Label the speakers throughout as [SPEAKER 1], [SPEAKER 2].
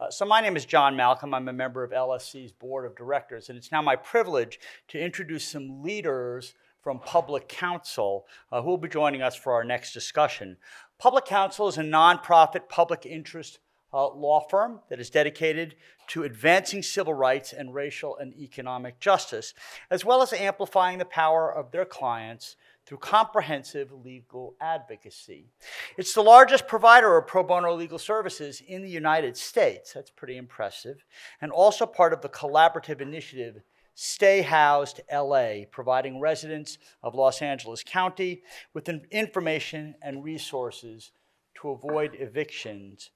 [SPEAKER 1] So my name is John Malcolm. I'm a member of LSC's board of directors, and it's now my privilege to introduce some leaders from Public Counsel who will be joining us for our next discussion. Public Counsel is a nonprofit public interest law firm that is dedicated to advancing civil rights and racial and economic justice, as well as amplifying the power of their clients through comprehensive legal advocacy. It's the largest provider of pro bono legal services in the United States. That's pretty impressive. And also part of the collaborative initiative Stay Housed LA, providing residents of Los Angeles County with information and resources to avoid evictions.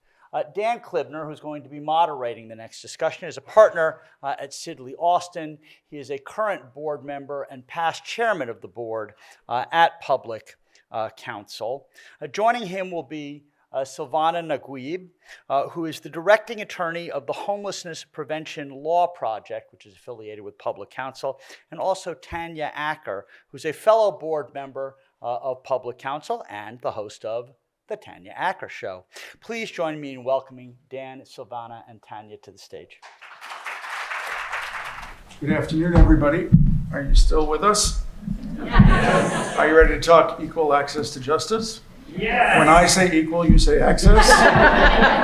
[SPEAKER 1] Dan Klibner, who's going to be moderating the next discussion, is a partner at Sidley Austin. He is a current board member and past chairman of the board at Public Counsel. Joining him will be Silvana Naguib, who is the directing attorney of the Homelessness Prevention Law Project, which is affiliated with Public Counsel, and also Tanya Acker, who's a fellow board member of Public Counsel and the host of The Tanya Acker Show. Please join me in welcoming Dan, Silvana, and Tanya to the stage.
[SPEAKER 2] Good afternoon, everybody. Are you still with us? Yes. Are you ready to talk equal access to justice? Yes. When I say equal, you say access?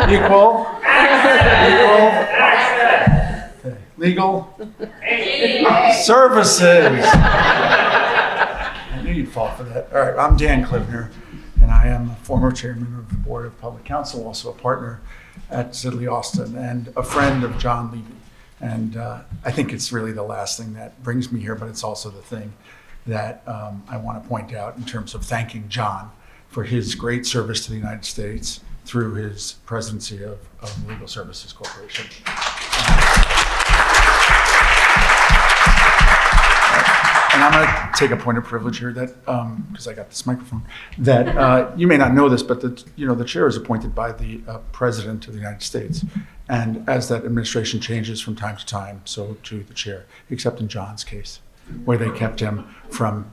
[SPEAKER 2] Equal? Access. Equal? Access. Okay. Legal? Services. I knew you'd fall for that. All right, I'm Dan Klibner, and I am a former chairman of the Board of Public Counsel, also a partner at Sidley Austin, and a friend of John Levy. And I think it's really the last thing that brings me here, but it's also the thing that I want to point out in terms of thanking John for his great service to the United States through his presidency of Legal Services Corporation. And I'm going to take a point of privilege here that, because I got this microphone, that you may not know this, but the chair is appointed by the president of the United States. And as that administration changes from time to time, so to the chair, except in John's case, where they kept him from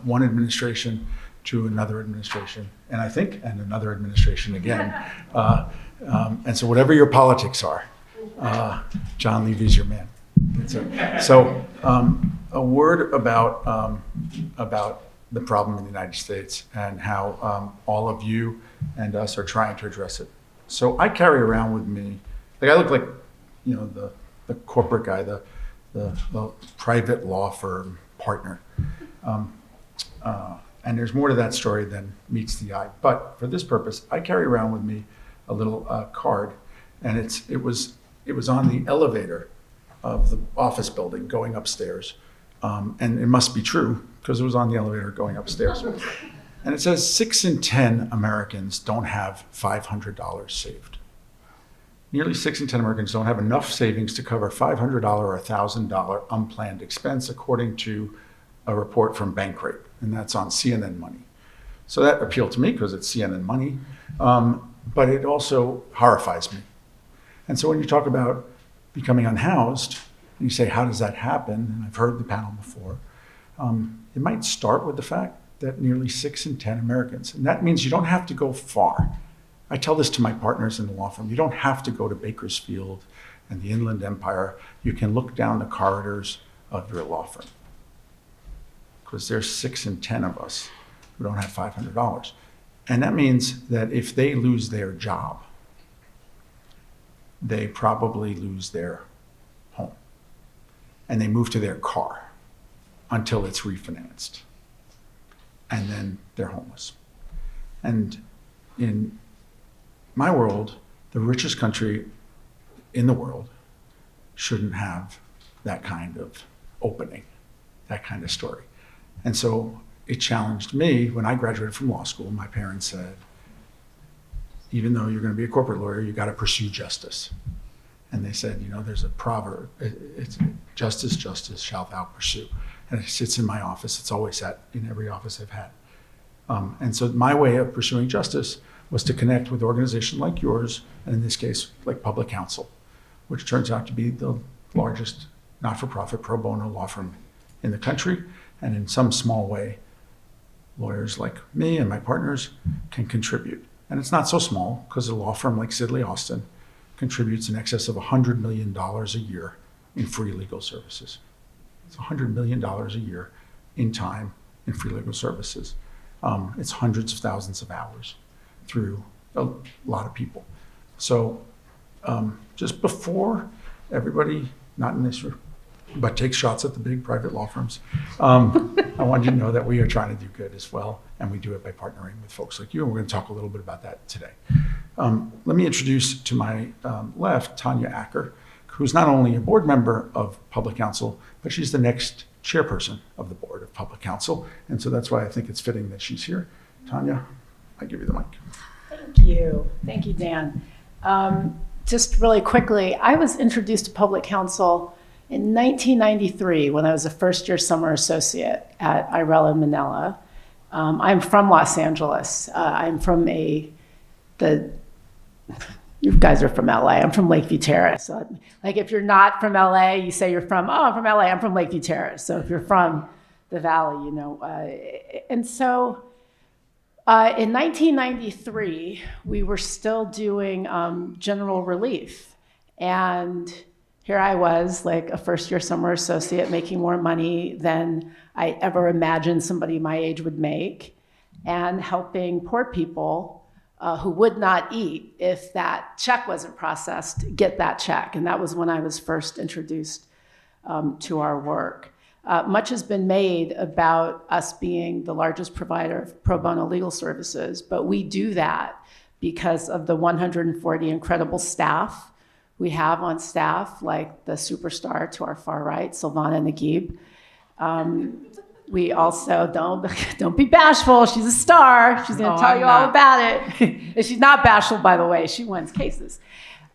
[SPEAKER 2] one administration to another administration, and I think, and another administration again. And so whatever your politics are, John Levy's your man. So a word about the problem in the United States and how all of you and us are trying to address it. So I carry around with me, like I look like, the corporate guy, the private law firm partner. And there's more to that story than meets the eye. But for this purpose, I carry around with me a little card, and it was on the elevator of the office building going upstairs. And it must be true because it was on the elevator going upstairs. And it says 6 in 10 Americans don't have $500 saved. Nearly 6 in 10 Americans don't have enough savings to cover $500 or $1,000 unplanned expense, according to a report from Bankrate, and that's on CNN Money. So that appealed to me because it's CNN Money, but it also horrifies me. And so when you talk about becoming unhoused, and you say, how does that happen? And I've heard the panel before. It might start with the fact that nearly 6 in 10 Americans, and that means you don't have to go far. I tell this to my partners in the law firm. You don't have to go to Bakersfield and the Inland Empire. You can look down the corridors of your law firm, because there's 6 in 10 of us who don't have $500. And that means that if they lose their job, they probably lose their home. And they move to their car until it's refinanced. And then they're homeless. And in my world, the richest country in the world shouldn't have that kind of opening, that kind of story. And so it challenged me. When I graduated from law school, my parents said, even though you're going to be a corporate lawyer, you got to pursue justice. And they said, there's a proverb, it's justice, justice shalt thou pursue. And it sits in my office. It's always sat in every office I've had. And so my way of pursuing justice was to connect with organizations like yours, and in this case, like Public Counsel, which turns out to be the largest not-for-profit pro bono law firm in the country. And in some small way, lawyers like me and my partners can contribute. And it's not so small, because a law firm like Sidley Austin contributes in excess of $100 million a year in free legal services. It's $100 million a year in time in free legal services. It's hundreds of thousands of hours through a lot of people. So just before everybody, not in this room, but takes shots at the big private law firms, I want you to know that we are trying to do good as well, and we do it by partnering with folks like you, and we're going to talk a little bit about that today. Let me introduce to my left Tanya Acker, who's not only a board member of Public Counsel, but she's the next chairperson of the board of Public Counsel, and so that's why I think it's fitting that she's here. Tanya, I give you the mic.
[SPEAKER 3] Thank you, Dan. Just really quickly, I was introduced to Public Counsel in 1993 when I was a first-year summer associate at Irela Manila. I'm from Los Angeles. I'm from you guys are from LA. I'm from Lakeview Terrace. So, like, if you're not from LA, you say you're from, I'm from LA. I'm from Lakeview Terrace. So if you're from the Valley, you know. And so in 1993, we were still doing general relief. And here I was, like a first-year summer associate, making more money than I ever imagined somebody my age would make, and helping poor people who would not eat if that check wasn't processed, get that check. And that was when I was first introduced to our work. Much has been made about us being the largest provider of pro bono legal services, but we do that because of the 140 incredible staff we have on staff, like the superstar to our far right, Silvana Naguib. We also, don't be bashful, she's a star. She's gonna tell you all about it. And she's not bashful, by the way, she wins cases.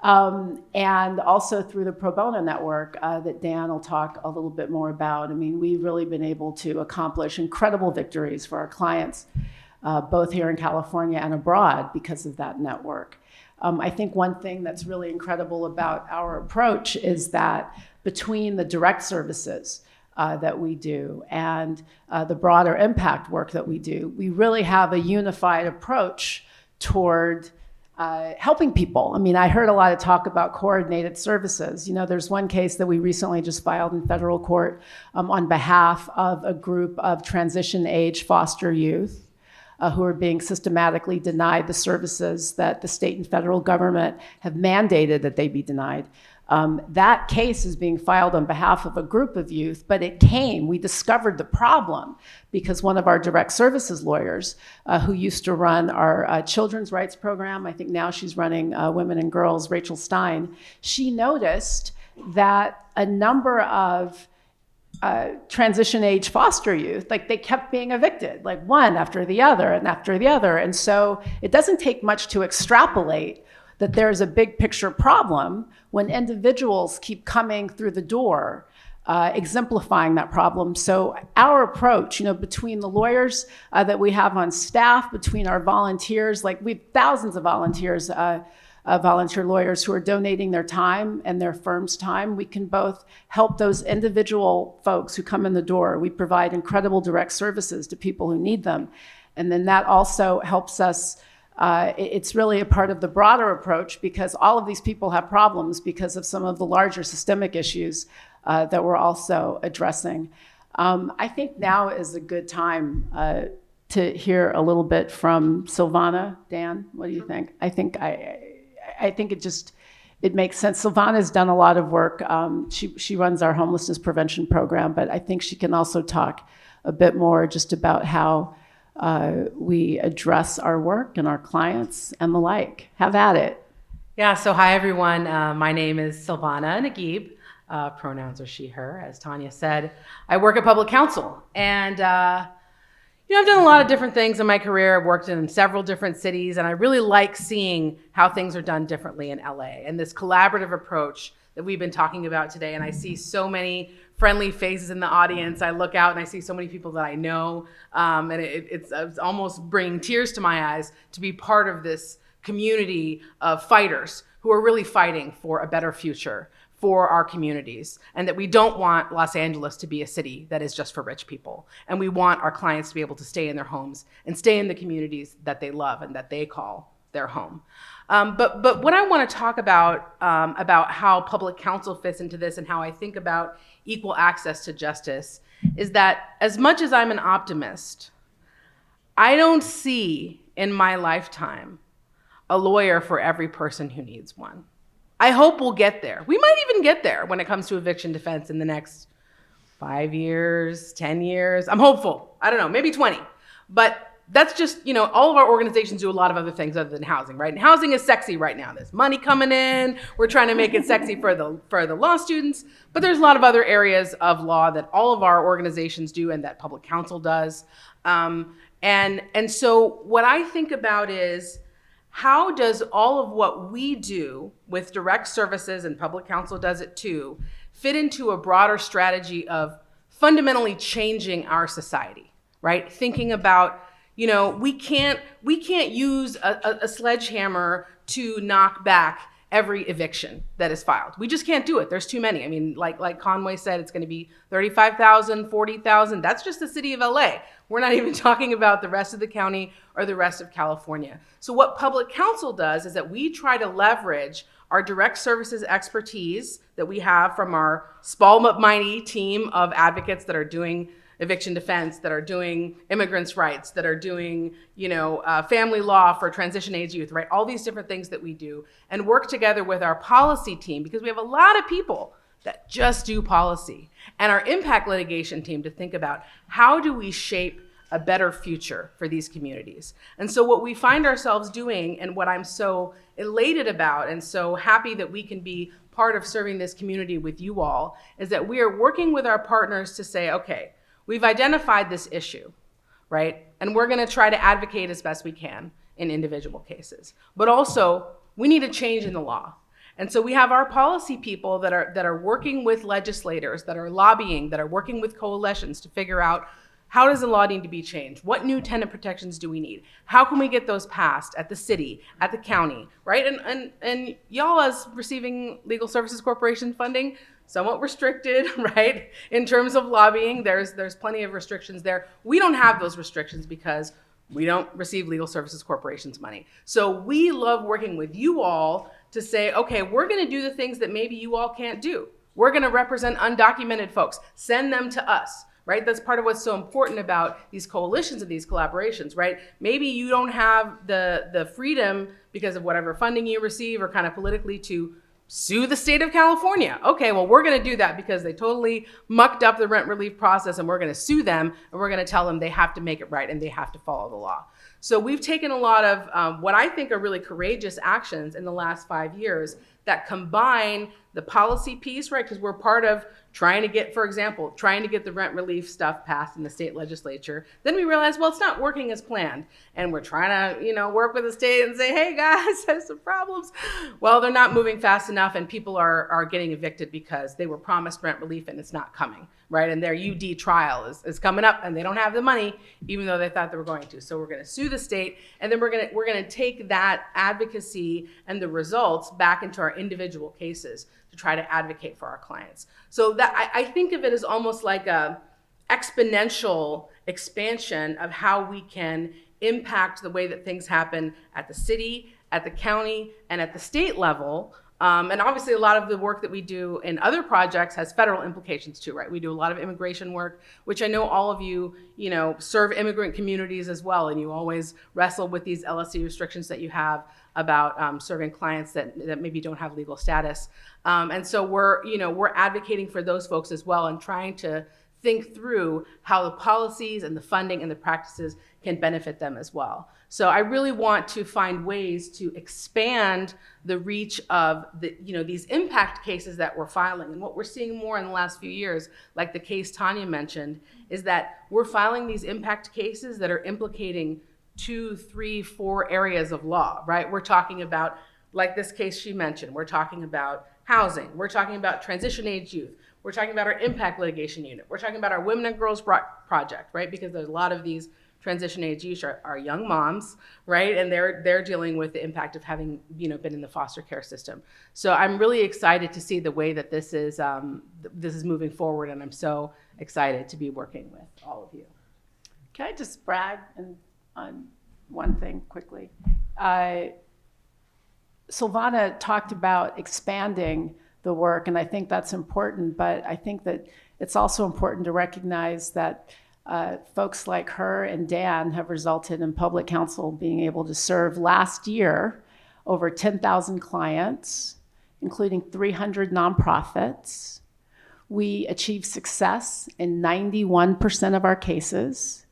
[SPEAKER 3] And also through the Pro Bono Network that Dan will talk a little bit more about. I mean, we've really been able to accomplish incredible victories for our clients, both here in California and abroad because of that network. I think one thing that's really incredible about our approach is that between the direct services that we do and the broader impact work that we do, we really have a unified approach toward helping people. I mean, I heard a lot of talk about coordinated services. You know, there's one case that we recently just filed in federal court on behalf of a group of transition age foster youth who are being systematically denied the services that the state and federal government have mandated that they be denied. That case is being filed on behalf of a group of youth, but we discovered the problem because one of our direct services lawyers who used to run our children's rights program, I think now she's running Women and Girls, Rachel Stein, she noticed that a number of transition age foster youth, like they kept being evicted, like one after the other and after the other. And so it doesn't take much to extrapolate that there's a big picture problem when individuals keep coming through the door, exemplifying that problem. So our approach, you know, between the lawyers that we have on staff, between our volunteers, like we have thousands of volunteers, volunteer lawyers who are donating their time and their firm's time. We can both help those individual folks who come in the door. We provide incredible direct services to people who need them. And then that also helps us, it's really a part of the broader approach because all of these people have problems because of some of the larger systemic issues that we're also addressing. I think now is a good time to hear a little bit from Silvana. Dan, what do you think? I think it makes sense. Silvana's done a lot of work. She runs our homelessness prevention program, but I think she can also talk a bit more just about how we address our work and our clients and the like. Have at it.
[SPEAKER 4] Yeah, so hi everyone. My name is Silvana Naguib. Pronouns are she, her, as Tanya said. I work at Public Counsel, and I've done a lot of different things in my career. I've worked in several different cities, and I really like seeing how things are done differently in LA and this collaborative approach that we've been talking about today. And I see so many friendly faces in the audience. I look out and I see so many people that I know, and it's almost bringing tears to my eyes to be part of this community of fighters who are really fighting for a better future for our communities, and that we don't want Los Angeles to be a city that is just for rich people. And we want our clients to be able to stay in their homes and stay in the communities that they love and that they call their home. But what I want to talk about how public counsel fits into this and how I think about equal access to justice is that as much as I'm an optimist, I don't see in my lifetime a lawyer for every person who needs one. I hope we'll get there. We might even get there when it comes to eviction defense in the next 5 years, 10 years. I'm hopeful. I don't know, maybe 20. But that's just, all of our organizations do a lot of other things other than housing, right? And housing is sexy right now. There's money coming in. We're trying to make it sexy for the law students. But there's a lot of other areas of law that all of our organizations do and that public counsel does. And so what I think about is, how does all of what we do with direct services, and public counsel does it too, fit into a broader strategy of fundamentally changing our society, right? Thinking about, we can't use a sledgehammer to knock back every eviction that is filed. We just can't do it. There's too many. I mean, like Conway said, it's going to be 35,000, 40,000. That's just the city of LA. We're not even talking about the rest of the county or the rest of California. So what public counsel does is that we try to leverage our direct services expertise that we have from our small but mighty team of advocates that are doing eviction defense, that are doing immigrants' rights, that are doing, family law for transition age youth, right? All these different things that we do, and work together with our policy team, because we have a lot of people that just do policy, and our impact litigation team to think about how do we shape a better future for these communities. And so what we find ourselves doing, and what I'm so elated about and so happy that we can be part of serving this community with you all, is that we are working with our partners to say, okay, we've identified this issue, right? And we're gonna try to advocate as best we can in individual cases. But also, we need a change in the law. And so we have our policy people that are working with legislators, that are lobbying, that are working with coalitions to figure out, how does the law need to be changed? What new tenant protections do we need? How can we get those passed at the city, at the county, right? And y'all, as receiving Legal Services Corporation funding, somewhat restricted, right? In terms of lobbying, there's plenty of restrictions there. We don't have those restrictions because we don't receive Legal Services Corporation's money. So we love working with you all to say, okay, we're gonna do the things that maybe you all can't do. We're gonna represent undocumented folks. Send them to us. Right? That's part of what's so important about these coalitions and these collaborations, right? Maybe you don't have the freedom because of whatever funding you receive or kind of politically to sue the state of California. Okay, well, we're going to do that because they totally mucked up the rent relief process, and we're going to sue them, and we're going to tell them they have to make it right and they have to follow the law. So we've taken a lot of what I think are really courageous actions in the last 5 years that combine the policy piece, right? Because we're part of trying to get, for example, trying to get the rent relief stuff passed in the state legislature. Then we realized, well, it's not working as planned. And we're trying to, work with the state and say, hey guys, there's some problems. Well, they're not moving fast enough, and people are getting evicted because they were promised rent relief and it's not coming, right? And their UD trial is coming up and they don't have the money, even though they thought they were going to. So we're gonna sue the state, and then we're gonna take that advocacy and the results back into our individual cases to try to advocate for our clients. So that I think of it as almost like a exponential expansion of how we can impact the way that things happen at the city, at the county, and at the state level. And obviously a lot of the work that we do in other projects has federal implications too, right? We do a lot of immigration work, which I know all of you, serve immigrant communities as well, and you always wrestle with these LSC restrictions that you have about serving clients that maybe don't have legal status. And so we're advocating for those folks as well, and trying to think through how the policies and the funding and the practices can benefit them as well. So I really want to find ways to expand the reach of these impact cases that we're filing. And what we're seeing more in the last few years, like the case Tanya mentioned, is that we're filing these impact cases that are implicating 2, 3, 4 areas of law, right? We're talking about, like this case she mentioned, we're talking about housing, we're talking about transition age youth, we're talking about our impact litigation unit, we're talking about our Women and Girls Project, right? Because there's a lot of these transition age youth are young moms, right? And they're dealing with the impact of having been in the foster care system. So I'm really excited to see the way that this is moving forward, and I'm so excited to be working with all of you.
[SPEAKER 3] Can I just brag on one thing quickly? Silvana talked about expanding the work, and I think that's important, but I think that it's also important to recognize that folks like her and Dan have resulted in public counsel being able to serve last year over 10,000 clients, including 300 nonprofits. We achieved success in 91% of our cases,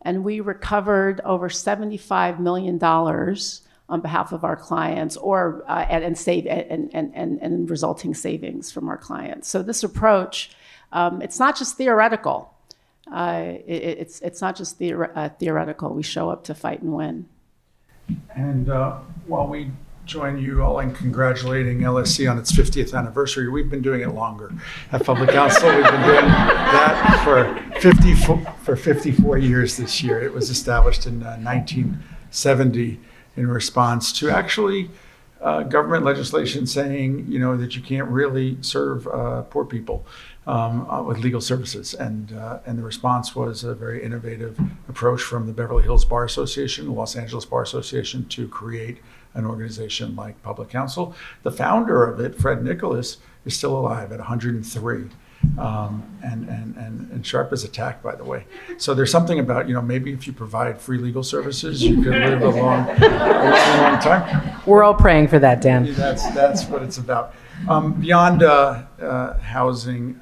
[SPEAKER 3] and we recovered over $75 million on behalf of our clients, or and resulting savings from our clients. So this approach, it's not just theoretical. It's not just theoretical. We show up to fight and win.
[SPEAKER 2] And while we join you all in congratulating LSC on its 50th anniversary, we've been doing it longer. At Public Counsel, we've been doing that for 54 years this year. It was established in 1970 in response to actually government legislation saying, that you can't really serve poor people with legal services. And the response was a very innovative approach from the Beverly Hills Bar Association, the Los Angeles Bar Association, to create an organization like Public Counsel. The founder of it, Fred Nicholas, is still alive at 103. And sharp as a tack, by the way. So there's something about, maybe if you provide free legal services, you could live a long time.
[SPEAKER 4] We're all praying for that, Dan.
[SPEAKER 2] That's what it's about. Beyond housing,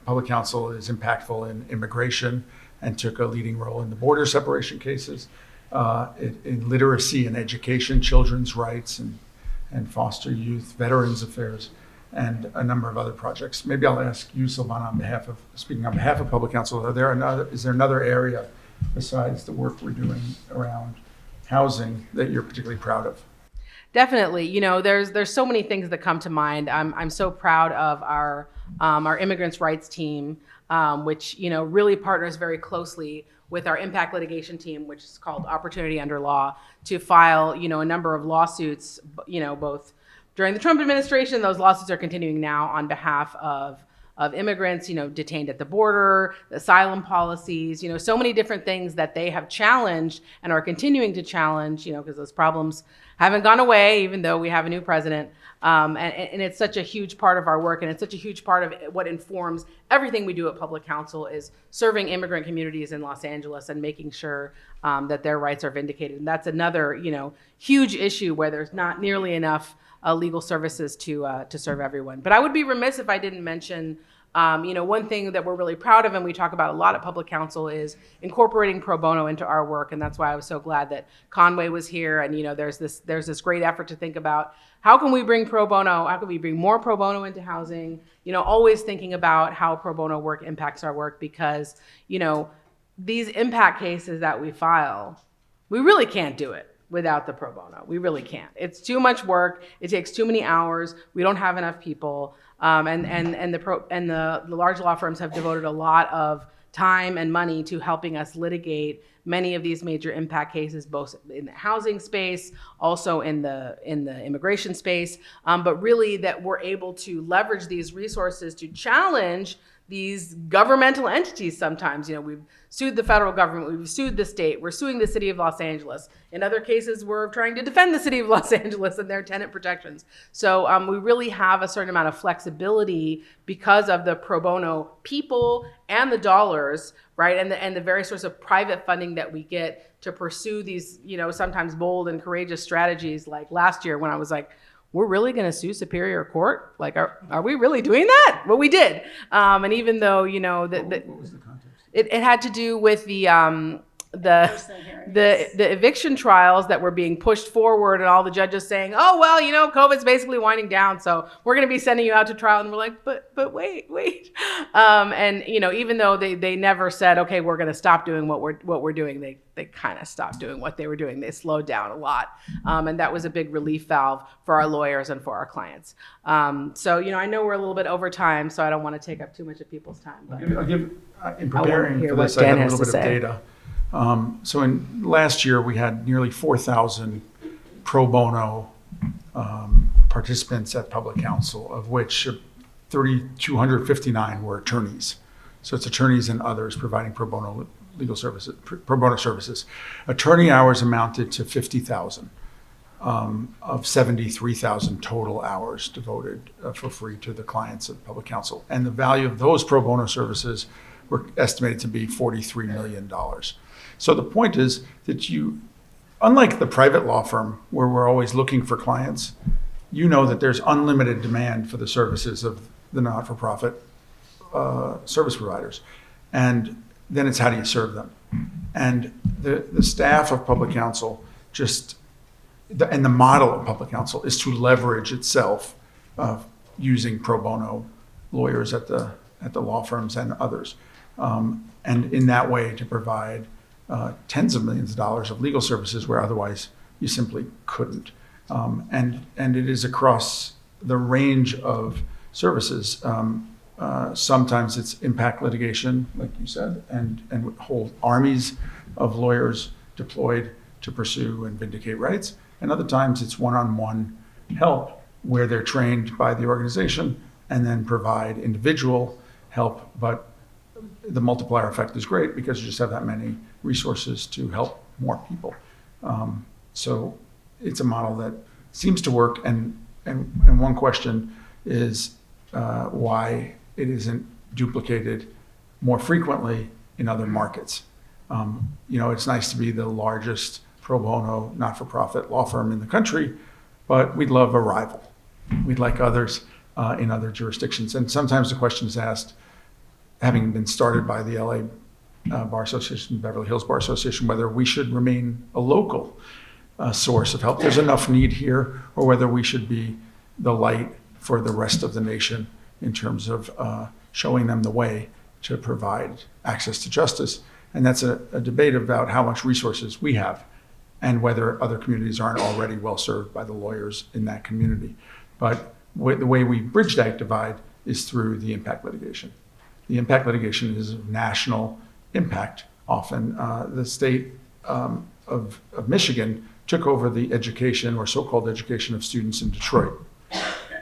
[SPEAKER 2] Public Counsel is impactful in immigration and took a leading role in the border separation cases, in literacy and education, children's rights and foster youth, veterans affairs, and a number of other projects. Maybe I'll ask you, Silvana, speaking on behalf of Public Counsel, is there another area besides the work we're doing around housing that you're particularly proud of?
[SPEAKER 4] Definitely. There's so many things that come to mind. I'm so proud of our immigrants' rights team, which really partners very closely with our impact litigation team, which is called Opportunity Under Law, to file a number of lawsuits, both during the Trump administration. Those lawsuits are continuing now on behalf of immigrants, detained at the border, the asylum policies, so many different things that they have challenged and are continuing to challenge, because those problems haven't gone away, even though we have a new president. And it's such a huge part of our work, and it's such a huge part of what informs everything we do at Public Counsel is serving immigrant communities in Los Angeles and making sure that their rights are vindicated. And that's another, huge issue where there's not nearly enough legal services to serve everyone. But I would be remiss if I didn't mention, one thing that we're really proud of and we talk about a lot at Public Counsel is incorporating pro bono into our work. And that's why I was so glad that Conway was here. And, there's this great effort to think about how can we bring pro bono, how can we bring more pro bono into housing, always thinking about how pro bono work impacts our work, because, these impact cases that we file, we really can't do it without the pro bono. We really can't. It's too much work. It takes too many hours. We don't have enough people. And the large law firms have devoted a lot of time and money to helping us litigate many of these major impact cases, both in the housing space, also in the immigration space. But really that we're able to leverage these resources to challenge these governmental entities sometimes. We've sued the federal government, we've sued the state, we're suing the city of Los Angeles. In other cases, we're trying to defend the city of Los Angeles and their tenant protections. So we really have a certain amount of flexibility because of the pro bono people and the dollars, right? And the various sorts of private funding that we get to pursue these, sometimes bold and courageous strategies. Like last year when I was like, we're really going to sue Superior Court? Like, are we really doing that? Well, we did. And even though,
[SPEAKER 2] What was the context?
[SPEAKER 4] It had to do with the eviction trials that were being pushed forward, and all the judges saying, oh, well, COVID's basically winding down, so we're going to be sending you out to trial. And we're like, but wait. And, even though they never said, okay, we're going to stop doing what we're doing, they kind of stopped doing what they were doing. They slowed down a lot. And that was a big relief valve for our lawyers and for our clients. So, I know we're a little bit over time, so I don't want to take up too much of people's time. But
[SPEAKER 2] I'll give in preparing
[SPEAKER 4] hear
[SPEAKER 2] for
[SPEAKER 4] what
[SPEAKER 2] this, I
[SPEAKER 4] Dan
[SPEAKER 2] had a
[SPEAKER 4] has
[SPEAKER 2] little
[SPEAKER 4] to
[SPEAKER 2] bit of
[SPEAKER 4] say.
[SPEAKER 2] data. So in last year, we had nearly 4,000 pro bono participants at Public Counsel, of which 3,259 were attorneys. So it's attorneys and others providing pro bono legal services, pro bono services. Attorney hours amounted to 50,000. of 73,000 total hours devoted for free to the clients of public counsel. And the value of those pro bono services were estimated to be $43 million. So the point is that unlike the private law firm where we're always looking for clients, you know that there's unlimited demand for the services of the not-for-profit service providers. And then it's how do you serve them? And the staff of public counsel and the model of public counsel is to leverage itself using pro bono lawyers at the law firms and others. And in that way to provide tens of millions of dollars of legal services where otherwise you simply couldn't. And it is across the range of services. Sometimes it's impact litigation, like you said, and whole armies of lawyers deployed to pursue and vindicate rights. And other times it's one-on-one help where they're trained by the organization and then provide individual help. But the multiplier effect is great because you just have that many resources to help more people. So it's a model that seems to work. And one question is why it isn't duplicated more frequently in other markets. It's nice to be the largest pro bono not-for-profit law firm in the country, but we'd love a rival. We'd like others in other jurisdictions. And sometimes the question is asked, having been started by the LA Bar Association, Beverly Hills Bar Association, whether we should remain a local source of help. There's enough need here, or whether we should be the light for the rest of the nation in terms of showing them the way to provide access to justice. And that's a debate about how much resources we have and whether other communities aren't already well served by the lawyers in that community. But the way we bridge that divide is through the impact litigation. The impact litigation is of national impact. Often the state of Michigan took over the education or so-called education of students in Detroit.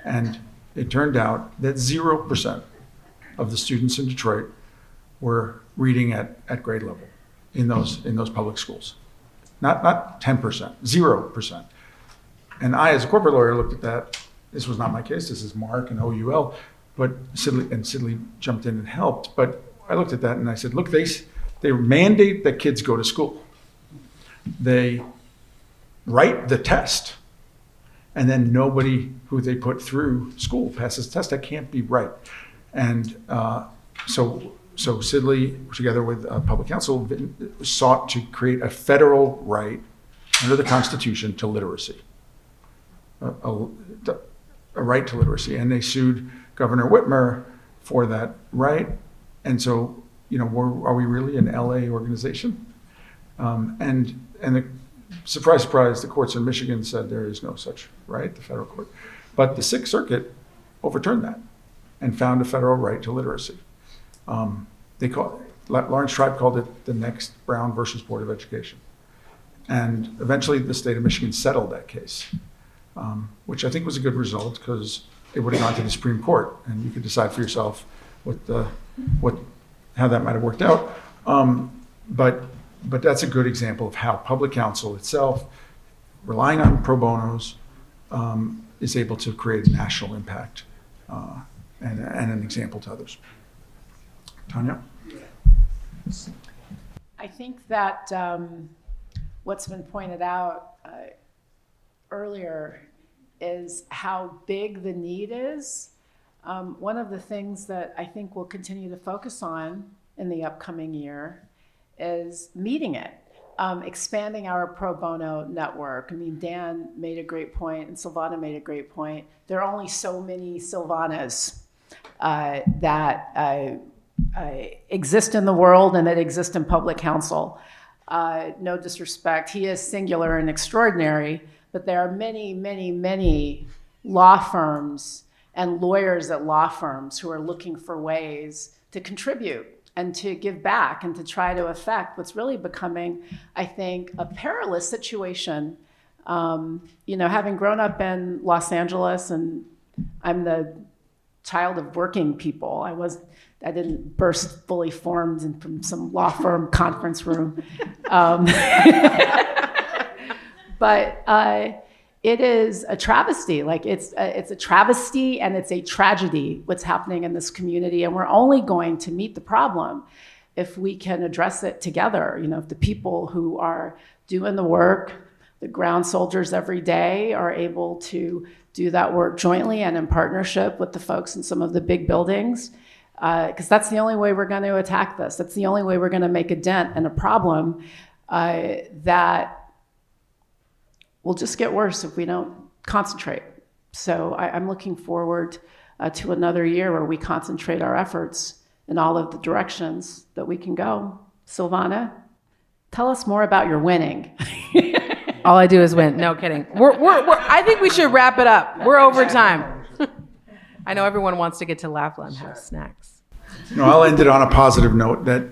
[SPEAKER 2] And it turned out that 0% of the students in Detroit were reading at grade level in those public schools. Not 10%, 0%. And I, as a corporate lawyer, looked at that. This was not my case. This is Mark and OUL, but Sidley jumped in and helped. But I looked at that and I said, look, they mandate that kids go to school. They write the test, and then nobody who they put through school passes the test. That can't be right. And so Sidley, together with public counsel, sought to create a federal right under the Constitution to literacy, a right to literacy. And they sued Governor Whitmer for that right. And so, are we really an LA organization? And the surprise, surprise, the courts in Michigan said there is no such right, the federal court. But the Sixth Circuit overturned that and found a federal right to literacy. Lawrence Tribe called it the next Brown versus Board of Education. And eventually the state of Michigan settled that case, which I think was a good result because it would have gone to the Supreme Court and you could decide for yourself how that might have worked out. But that's a good example of how public counsel itself, relying on pro bonos, is able to create a national impact and an example to others. Tanya?
[SPEAKER 3] I think that what's been pointed out earlier is how big the need is. One of the things that I think we'll continue to focus on in the upcoming year is meeting it, expanding our pro bono network. I mean, Dan made a great point and Silvana made a great point. There are only so many Silvanas that exist in the world and that exist in public counsel. No disrespect, he is singular and extraordinary, but there are many, many, many law firms and lawyers at law firms who are looking for ways to contribute and to give back and to try to affect what's really becoming, I think, a perilous situation. Having grown up in Los Angeles, and I'm the child of working people. I didn't burst fully formed from some law firm conference room. But it is a travesty. Like it's a travesty and it's a tragedy what's happening in this community. And we're only going to meet the problem if we can address it together. You know, if the people who are doing the work, the ground soldiers every day, are able to do that work jointly and in partnership with the folks in some of the big buildings, because that's the only way we're going to attack this. That's the only way we're going to make a dent in a problem that will just get worse if we don't concentrate. So I'm looking forward to another year where we concentrate our efforts in all of the directions that we can go. Silvana, tell us more about your winning.
[SPEAKER 4] All I do is win. No kidding. I think we should wrap it up. We're over time. I know everyone wants to get to Lafla and have snacks.
[SPEAKER 2] I'll end it on a positive note that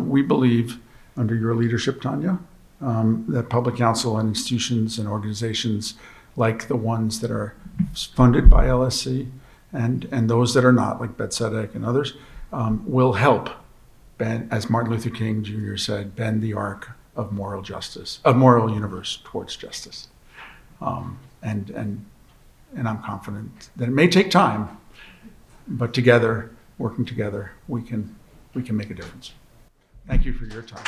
[SPEAKER 2] we believe, under your leadership, Tanya, that public council and institutions and organizations like the ones that are funded by LSC and those that are not, like Bethesda and others, will help bend, as Martin Luther King Jr. said, bend the arc of moral justice, of moral universe towards justice. And I'm confident that it may take time, but together, working together, we can make a difference. Thank you for your time.